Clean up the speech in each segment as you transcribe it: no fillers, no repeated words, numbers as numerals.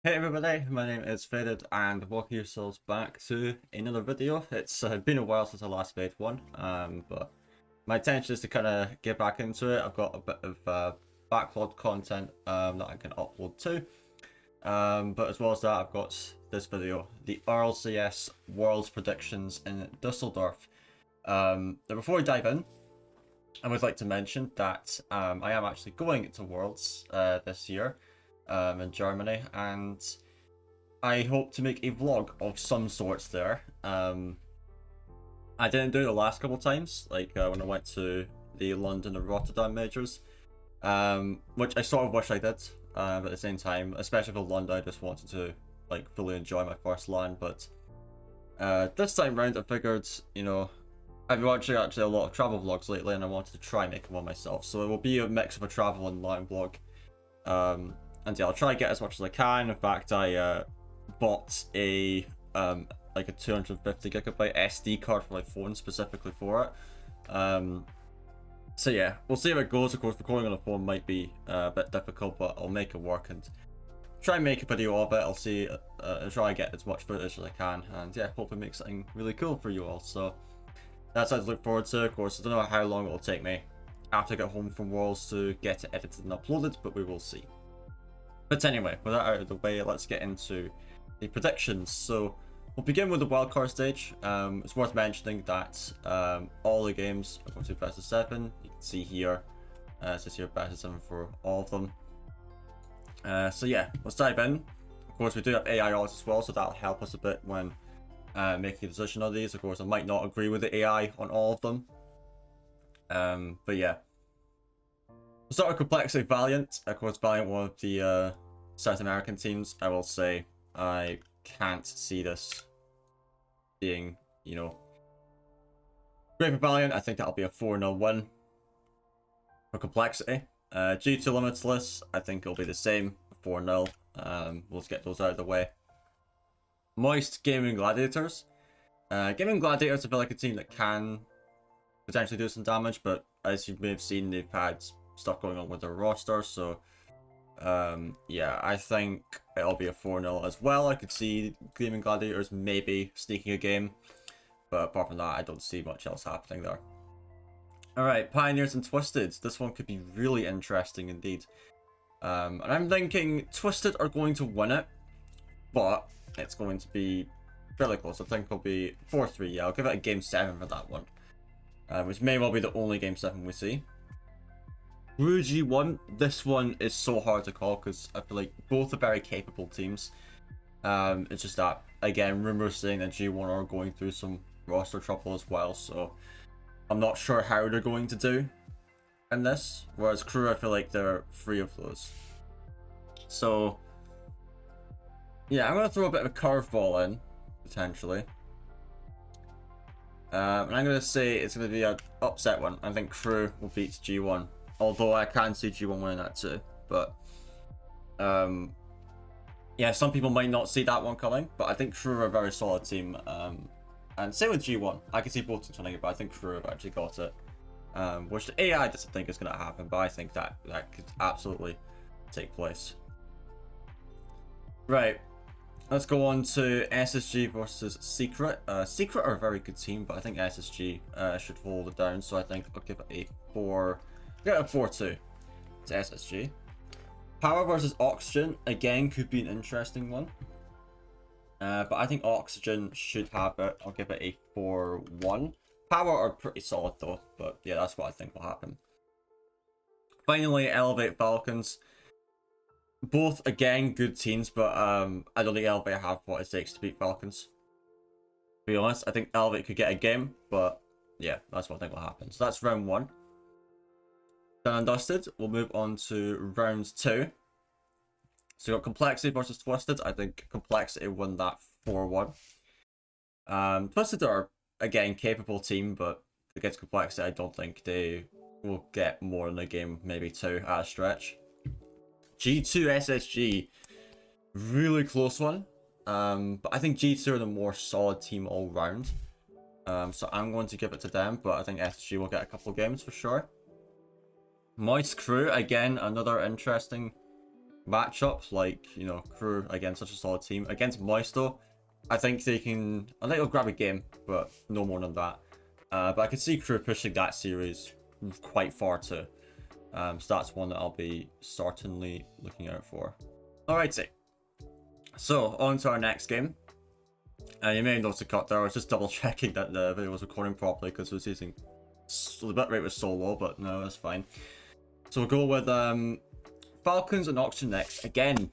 Hey everybody, my name is Faded and welcome yourselves back to another video. It's been a while since I last made one, but my intention is to kind of get back into it. I've got a bit of backlog content that I can upload to, but as well as that I've got this video, the RLCS Worlds predictions in Düsseldorf. Now before we dive in, I would like to mention that I am actually going to Worlds this year. In Germany, and I hope to make a vlog of some sorts there. I didn't do it the last couple times, like when I went to the London and Rotterdam majors, which I sort of wish I did, but at the same time, especially for London, I just wanted to like fully enjoy my first LAN. But this time round, I figured, you know, I've been watching actually a lot of travel vlogs lately, and I wanted to try making one myself. So it will be a mix of a travel and LAN vlog. And yeah, I'll try to get as much as I can. In fact, I bought a like a 250 gigabyte SD card for my phone specifically for it. So yeah, we'll see how it goes. Of course, recording on a phone might be a bit difficult, but I'll make it work and try and make a video of it. I'll see, I'll try to get as much footage as I can, and yeah, hopefully make something really cool for you all. So that's what I look forward to. Of course, I don't know how long it will take me after I get home from Worlds to get it edited and uploaded, but we will see. But anyway, with that out of the way, let's get into the predictions. So we'll begin with the wildcard stage. It's worth mentioning that all the games are going to be best of 7. You can see here, it says here best of 7 for all of them. So yeah, let's dive in. Of course, we do have AI odds as well, so that'll help us a bit when making a decision on these. Of course, I might not agree with the AI on all of them. But yeah. We'll start with Complexity Valiant. Of course, Valiant, one of the South American teams. I will say I can't see this being, you know, great for Valiant. I think that'll be a 4-0 win for Complexity. G2 Limitless, I think it'll be the same, 4-0. We'll just get those out of the way. Moist Gaming Gladiators. Gaming Gladiators, I feel like a team that can potentially do some damage, but as you may have seen, they've had stuff going on with their roster, so yeah, I think it'll be a 4-0 as well. I could see Gaming Gladiators maybe sneaking a game, but apart from that, I don't see much else happening there. Alright, Pioneers and Twisted. This one could be really interesting indeed. And I'm thinking Twisted are going to win it, but it's going to be fairly close. I think it'll be 4-3. Yeah, I'll give it a game 7 for that one, which may well be the only game 7 we see. Crew G1, this one is so hard to call because I feel like both are very capable teams. It's just that, again, rumors saying that G1 are going through some roster trouble as well, so I'm not sure how they're going to do in this. Whereas Crew, I feel like they're free of those. So, yeah, I'm going to throw a bit of a curveball in, potentially. And I'm going to say it's going to be an upset one. I think Crew will beat G1. Although I can see G1 winning that too, but yeah, some people might not see that one coming, but I think Crew are a very solid team, and same with G1. I can see both teams winning it, but I think Crew have actually got it, which the AI doesn't think is going to happen, but I think that could absolutely take place. Right, let's go on to SSG versus Secret. Secret are a very good team, but I think SSG should hold it down, so I think I'll give it a 4-2 to SSG. Power versus Oxygen, again, could be an interesting one. But I think Oxygen should have it. I'll give it a 4-1. Power are pretty solid though, but yeah, that's what I think will happen. Finally, Elevate Falcons. Both, again, good teams, but I don't think Elevate have what it takes to beat Falcons. To be honest, I think Elevate could get a game, but yeah, that's what I think will happen. So that's round 1. Done and dusted. We'll move on to round 2. So we got Complexity versus Twisted. I think Complexity won that 4-1. Twisted are, again, capable team, but against Complexity, I don't think they will get more than a game, maybe 2 at a stretch. G2 SSG, really close one. But I think G2 are the more solid team all round. So I'm going to give it to them, but I think SSG will get a couple of games for sure. Moist Crew, again, another interesting matchups, like, you know, Crew against such a solid team. Against Moist, though, I think they can... I think they'll grab a game, but no more than that. But I could see Crew pushing that series quite far too. So that's one that I'll be certainly looking out for. Alrighty. So, on to our next game. You may have noticed a cut there. I was just double checking that the video was recording properly because it was using... So the bitrate was so low, but no, that's fine. So we'll go with Falcons and Oxygen next. Again,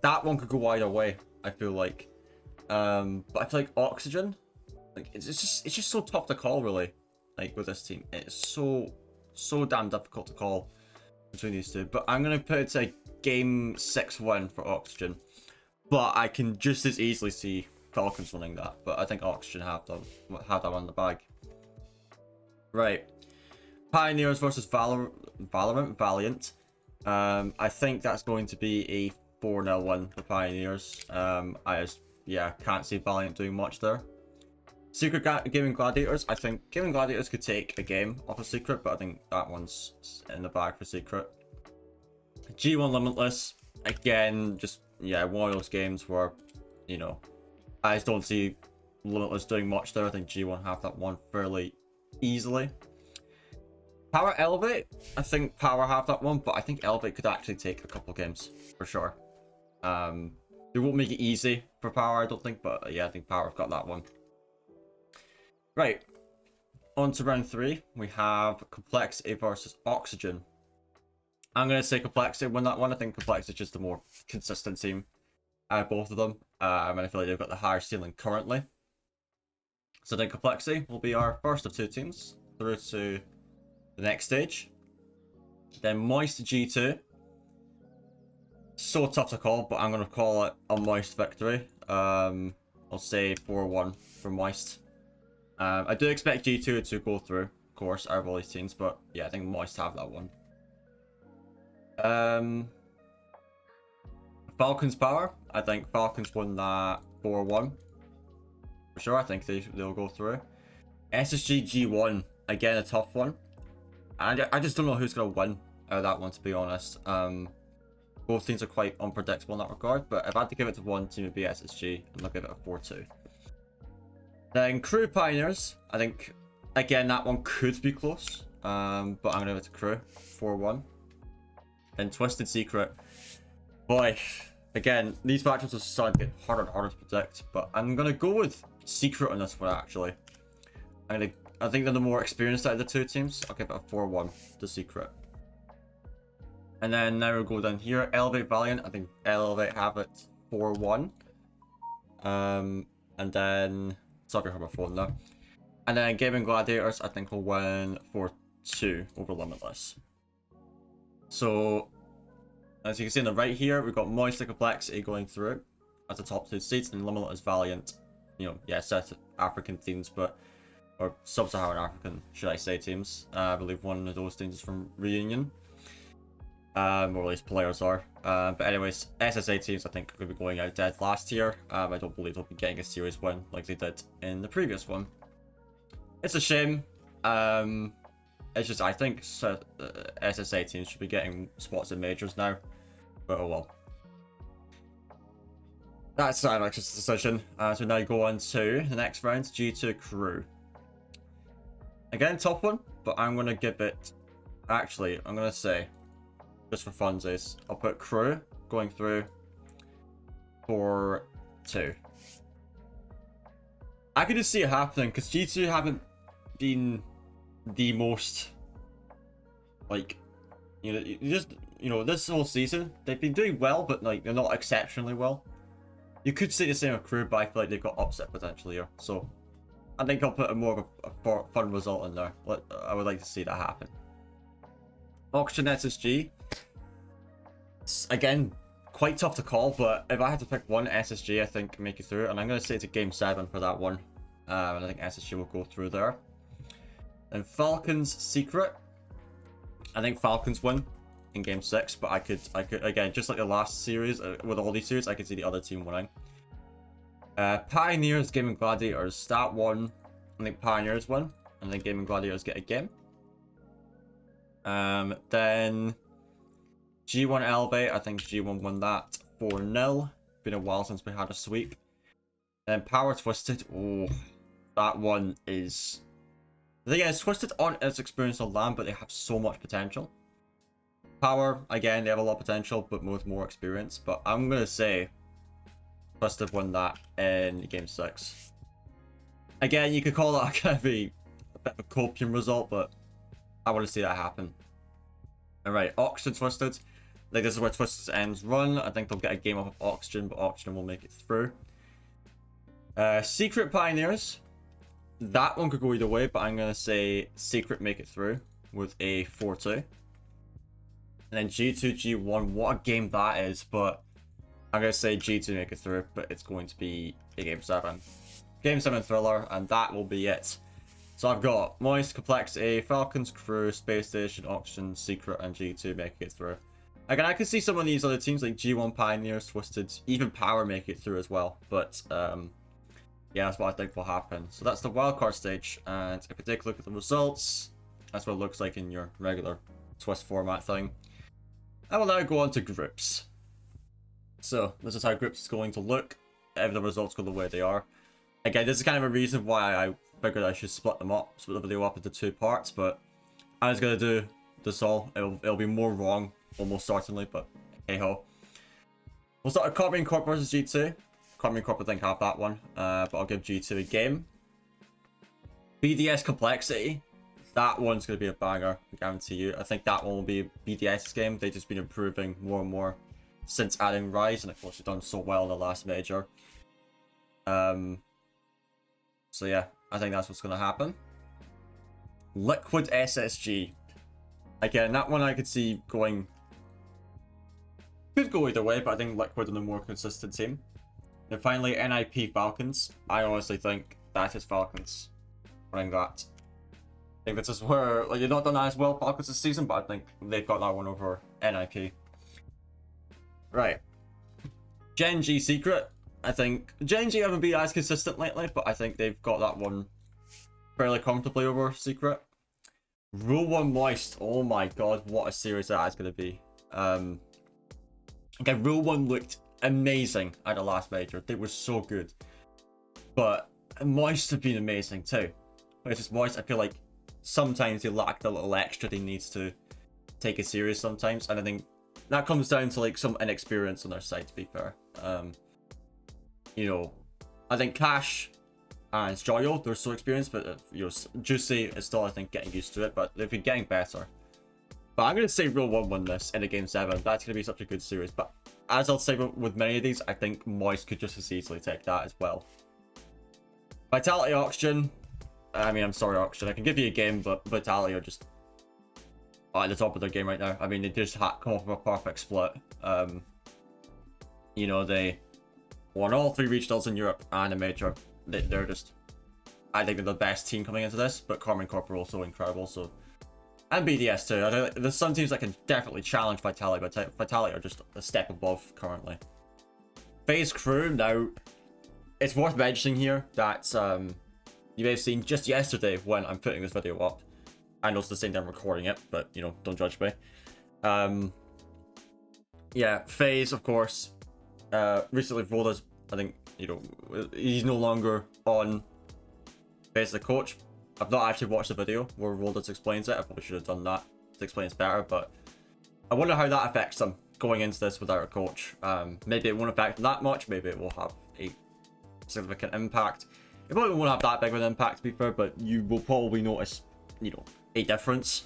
that one could go either way, I feel like. But I feel like Oxygen, like it's just so tough to call, really. Like with this team, it's so damn difficult to call between these two. But I'm gonna put it to a game 6 win for Oxygen. But I can just as easily see Falcons winning that. But I think Oxygen have that one in the bag. Right. Pioneers versus Valiant. I think that's going to be a 4-0 win for Pioneers. I just, can't see Valiant doing much there. Secret Gaming Gladiators. I think Gaming Gladiators could take a game off of Secret, but I think that one's in the bag for Secret. G1 Limitless. Again, just, one of those games where, you know, I just don't see Limitless doing much there. I think G1 have that one fairly easily. Power Elevate, I think Power have that one, but I think Elevate could actually take a couple games for sure. They won't make it easy for Power, I don't think, but I think Power have got that one. Right, on to round 3. We have Complexity versus Oxygen. I'm going to say Complexity win that one. I think Complexity is just the more consistent team out of both of them. And I feel like they've got the higher ceiling currently. So then Complexity will be our first of 2 teams through to the next stage. Then Moist G2. So tough to call, but I'm going to call it a Moist victory. I'll say 4-1 for Moist. I do expect G2 to go through, of course, out of all these teams, but I think Moist have that one. Falcons Power. I think Falcons win that 4-1. For sure, I think they'll go through. SSG G1. Again, a tough one. And I just don't know who's going to win out of that one, to be honest. Both teams are quite unpredictable in that regard, but if I had to give it to one team, it would be SSG, and I'll give it a 4-2. Then Crew Pioneers. I think, again, that one could be close, but I'm going to give it to Crew, 4-1. Then Twisted Secret. Boy, again, these matchups are starting to get harder and harder to predict, but I'm going to go with Secret on this one, actually. I think they're the more experienced out of the 2 teams. I'll give it a 4-1 to Secret. And then now we'll go down here. Elevate Valiant. I think Elevate have it 4-1. And then... Sorry for my phone there. And then Gaming Gladiators, I think will win 4-2 over Limitless. So, as you can see on the right here, we've got Moist and Complexity going through as the top 2 seeds, and Limitless Valiant. You know, set African teams, but... Or Sub-Saharan African, should I say, teams. I believe one of those teams is from Reunion. Or at least players are. But anyways, SSA teams I think are going to be going out dead last year. I don't believe they'll be getting a series win like they did in the previous one. It's a shame. It's just I think SSA teams should be getting spots in majors now. But oh well. That's Cymex's decision. So now go on to the next round, G2 Crew. Again, tough one, but I'm going to give it... Actually, I'm going to say... Just for funsies, I'll put Crew going through 4-2. I could just see it happening because G2 haven't been the most, like, this whole season they've been doing well, but like they're not exceptionally well. You could say the same with Crew, but I feel like they've got upset potential here. So I think I'll put a more of a fun result in there. I would like to see that happen. Oxygen SSG. Again, quite tough to call, but if I had to pick one SSG, I think make it through, and I'm going to say it's a game 7 for that one. And I think SSG will go through there. Then Falcons Secret. I think Falcons win in game 6, but I could again, just like the last series with all these series, I could see the other team winning. Pioneers Gaming Gladiators. That one, I think Pioneers win, and then Gaming Gladiators get a game. Then G1 Elevate, I think G1 won that 4-0. Been a while since we had a sweep. And Power Twisted, oh, that one is... The thing is, Twisted aren't as experienced on land, but they have so much potential. Power, again, they have a lot of potential, but with more experience. But I'm going to say Twisted won that in Game 6. Again, you could call that kind of a bit of a copium result, but I want to see that happen. Alright, Oxygen Twisted. I think this is where Twisted's ends run. I think they'll get a game off of Oxygen, but Oxygen will make it through. Secret Pioneers. That one could go either way, but I'm going to say Secret make it through with a 4-2. And then G2, G1. What a game that is, but I'm going to say G2 make it through, but it's going to be a Game 7. Game 7 thriller, and that will be it. So I've got Moist, Complexity, Falcons, Crew, Space Station, Oxygen, Secret, and G2 making it through. Again, I can see some of these other teams like G1 Pioneers, Twisted, even Power make it through as well. But yeah, that's what I think will happen. So that's the wildcard stage, and if we take a look at the results, that's what it looks like in your regular Twist format thing. I will now go on to groups. So this is how groups is going to look if the results go the way they are. Again, this is kind of a reason why I figured I should split them up, split the video up into 2 parts, but I was going to do this all. It'll be more wrong, almost certainly, but hey ho. We'll start with Carbine Corp versus G2. Carbine Corp I think have that one, but I'll give G2 a game. BDS Complexity. That one's going to be a banger, I guarantee you. I think that one will be BDS's game. They've just been improving more and more since adding Rise, and of course they've done so well in the last major. So yeah, I think that's what's going to happen. Liquid SSG. Again, that one I could see going... Could go either way, but I think Liquid are the more consistent team. And finally, NIP Falcons. I honestly think that is Falcons winning that. I think this is where... Like, they've not done as well Falcons this season, but I think they've got that one over NIP. Right. Gen G Secret. I think Gen G haven't been as consistent lately, but I think they've got that one fairly comfortably over Secret. Rule 1 Moist. Oh my god, what a series that is going to be. Okay, Rule 1 looked amazing at the last major. They were so good. But Moist have been amazing too. But it's just Moist, I feel like sometimes they lack the little extra they need to take it serious sometimes. And I think that comes down to like some inexperience on their side, to be fair. You know, I think Cash and Joyo, they're so experienced, but you know, Juicy is still, I think, getting used to it, but they've been getting better. But I'm going to say Rule 1 win this in a Game 7. That's going to be such a good series. But as I'll say with many of these, I think Moist could just as easily take that as well. Vitality Oxygen. I mean, I'm sorry, Oxygen. I can give you a game, but Vitality are just at the top of their game right now. I mean, they just come off of a perfect split. You know, they won all 3 regionals in Europe and a major. They're just... I think they're the best team coming into this, but Carmine Corp are also incredible, so... And BDS too. There's some teams that can definitely challenge Vitality, but Vitality are just a step above currently. FaZe Crew, now... It's worth mentioning here that you may have seen just yesterday when I'm putting this video up. I know it's the same time I'm recording it, but, you know, don't judge me. Yeah, FaZe, of course, recently rolled us, I think, you know, he's no longer on FaZe the coach. I've not actually watched the video where Roldus explains it. I probably should have done that to explain it better, but I wonder how that affects them going into this without a coach. Maybe it won't affect them that much. Maybe it will have a significant impact. It probably won't have that big of an impact, to be fair, but you will probably notice, you know, a difference.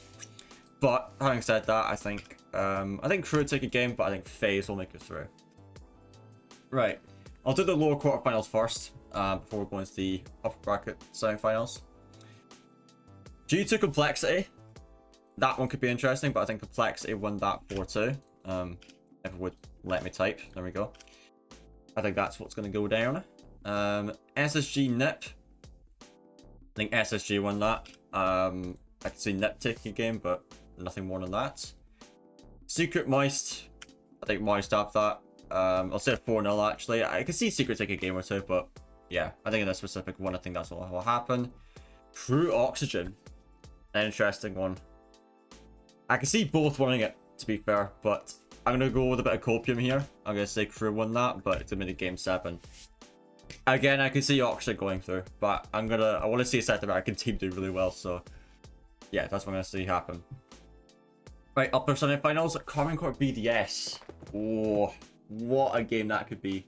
But having said that, I think Crew will take a game, but I think FaZe will make it through. Right, I'll do the lower quarterfinals first before we go into the upper bracket semifinals. G2 Complexity, that one could be interesting, but I think Complexity won that 4-2. If it would let me type, there we go. I think that's what's going to go down. SSG Nip, I think SSG won that. I could see Nip taking a game, but nothing more than that. Secret Moist, I think Moist have that. I'll say 4-0 actually. I could see Secret take a game or 2, but yeah, I think in this specific one, I think that's what will happen. Crew Oxygen, an interesting one. I can see both winning it, to be fair, but I'm going to go with a bit of copium here. I'm going to say Crew won that, but it's a mini game 7. Again, I can see Oxford going through, but I want to see a South American team do really well, so yeah, that's what I'm going to see happen. Right, upper semi-finals, Carmine Corp BDS. Oh, what a game that could be.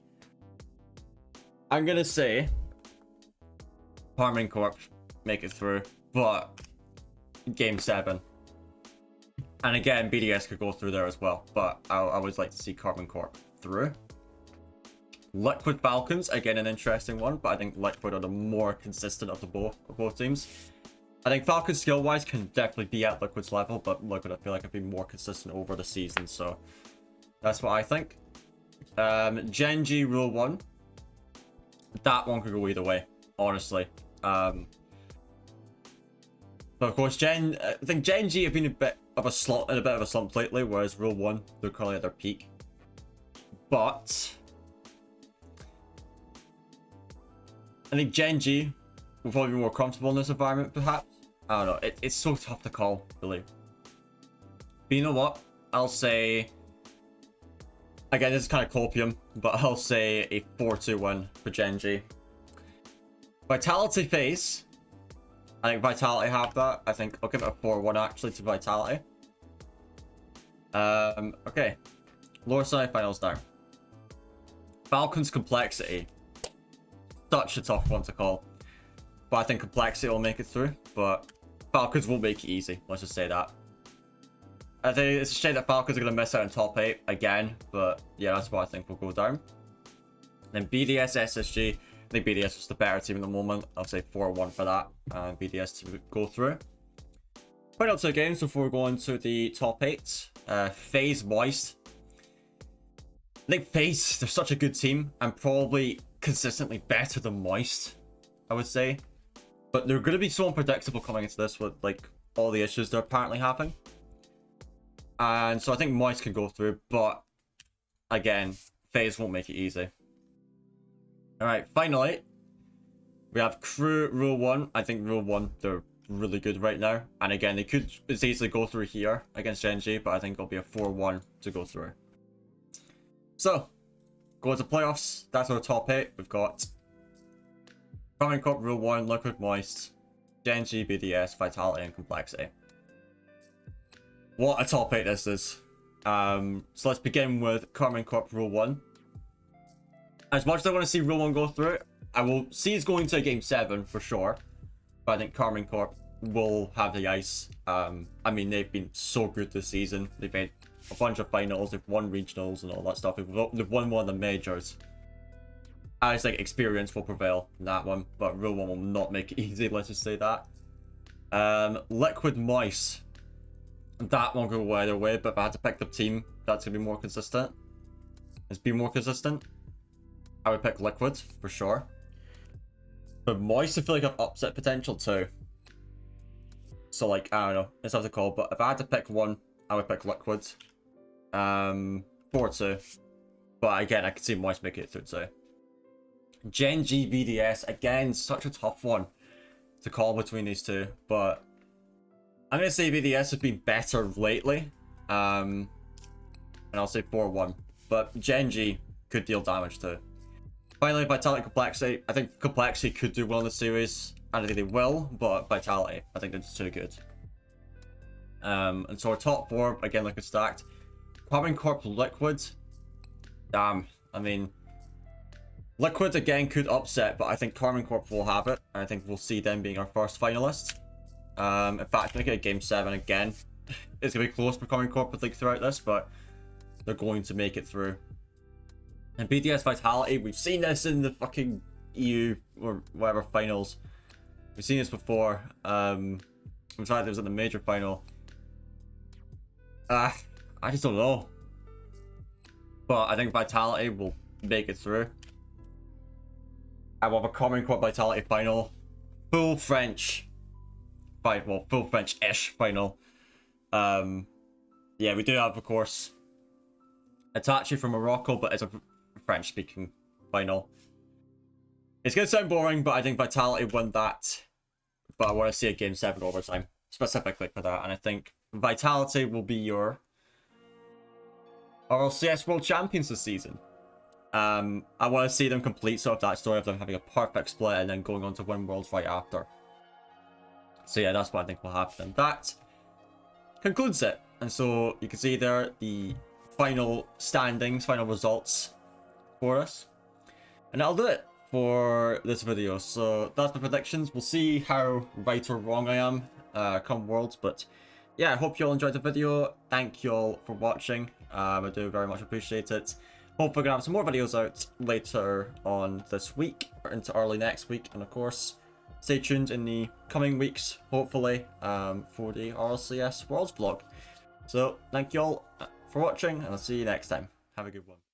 I'm going to say Carmine Corp make it through, but game 7. And again, BDS could go through there as well, but I always like to see Carmine Corp through. Liquid Falcons, again an interesting one, but I think Liquid are the more consistent of both teams. I think Falcons skill-wise can definitely be at Liquid's level, but Liquid I feel like have been more consistent over the season, so that's what I think. Gen G Rule 1. That one could go either way, honestly. But of course, I think Gen G have been in a bit of a slump lately, whereas Rule 1, they're currently at their peak. But I think Gen G will probably be more comfortable in this environment, perhaps. I don't know. It's so tough to call, really. But you know what? I'll say... Again, this is kind of copium, but I'll say a 4-2 win for Gen G. Vitality phase. I think Vitality have that. I think I'll give it a 4-1 actually to Vitality. Okay. Lower semi-finals now. Falcons Complexity. Such a tough one to call. But I think Complexity will make it through. But Falcons won't make it easy. Let's just say that. I think it's a shame that Falcons are going to miss out on top 8 again. But yeah, that's what I think will go down. Then BDS SSG. I think BDS is the better team at the moment. I'll say 4-1 for that. BDS to go through. Final 2 games before we go into the top 8. FaZe Moist. I think FaZe, they're such a good team. And probably consistently better than Moist, I would say. But they're going to be so unpredictable coming into this with like all the issues they're apparently having. And so I think Moist can go through, but again, FaZe won't make it easy. Alright, finally, we have Crew Rule 1. I think Rule 1, they're really good right now. And again, they could easily go through here against Gen G, but I think it'll be a 4-1 to go through. So, going to playoffs, that's our top 8. We've got Carmine Corp Rule 1, Liquid Moist, Gen G, BDS, Vitality, and Complexity. What a top 8 this is. So let's begin with Carmine Corp Rule 1. As much as I want to see Rule 1 go through, I will see it's going to a game 7 for sure. But I think Carmine Corp will have the ice. I mean, they've been so good this season. They've made a bunch of finals, they've won regionals and all that stuff. They've won one of the majors. I just think experience will prevail in that one, but Rule 1 will not make it easy, let's just say that. Liquid Moist. That won't go either way, but if I had to pick the team that's going to be more consistent, I would pick Liquid, for sure. But Moist, I feel like have upset potential too. So, like, I don't know. It's tough to call, but if I had to pick one, I would pick Liquid. 4-2. But again, I could see Moist making it through too. Gen G BDS, again, such a tough one to call between these two, but I'm going to say BDS has been better lately. And I'll say 4-1. But Gen G could deal damage too. Finally, Vitality Complexity. I think Complexity could do well in the series. I don't think they will, but Vitality, I think they're just too good. And so our top 4, again, looking stacked. Carmine Corp Liquid. Damn. I mean, Liquid, again, could upset, but I think Carmine Corp will have it. And I think we'll see them being our first finalist. In fact, make it a game 7 again. It's going to be close for Carmine Corp, I think, throughout this, but they're going to make it through. And BDS Vitality, we've seen this in the fucking EU or whatever finals. We've seen this before. In fact, it was in the major final. I just don't know. But I think Vitality will make it through. I will have a Carmine Corp Vitality final. Full French. Well, full French-ish final. Yeah, we do have, of course, Itachi from Morocco, but it's a French-speaking final. It's going to sound boring, but I think Vitality won that. But I want to see a game 7 overtime, specifically for that. And I think Vitality will be your RLCS World Champions this season. I want to see them complete sort of that story of them having a perfect split and then going on to win Worlds right after. So yeah, that's what I think will happen. And that concludes it. And so you can see there the final standings, final results for us. And that'll do it for this video. So that's the predictions. We'll see how right or wrong I am come Worlds. But yeah, I hope you all enjoyed the video. Thank you all for watching. I do very much appreciate it. Hope we're going to have some more videos out later on this week or into early next week. And of course, stay tuned in the coming weeks, hopefully, for the RLCS Worlds vlog. So thank you all for watching, and I'll see you next time. Have a good one.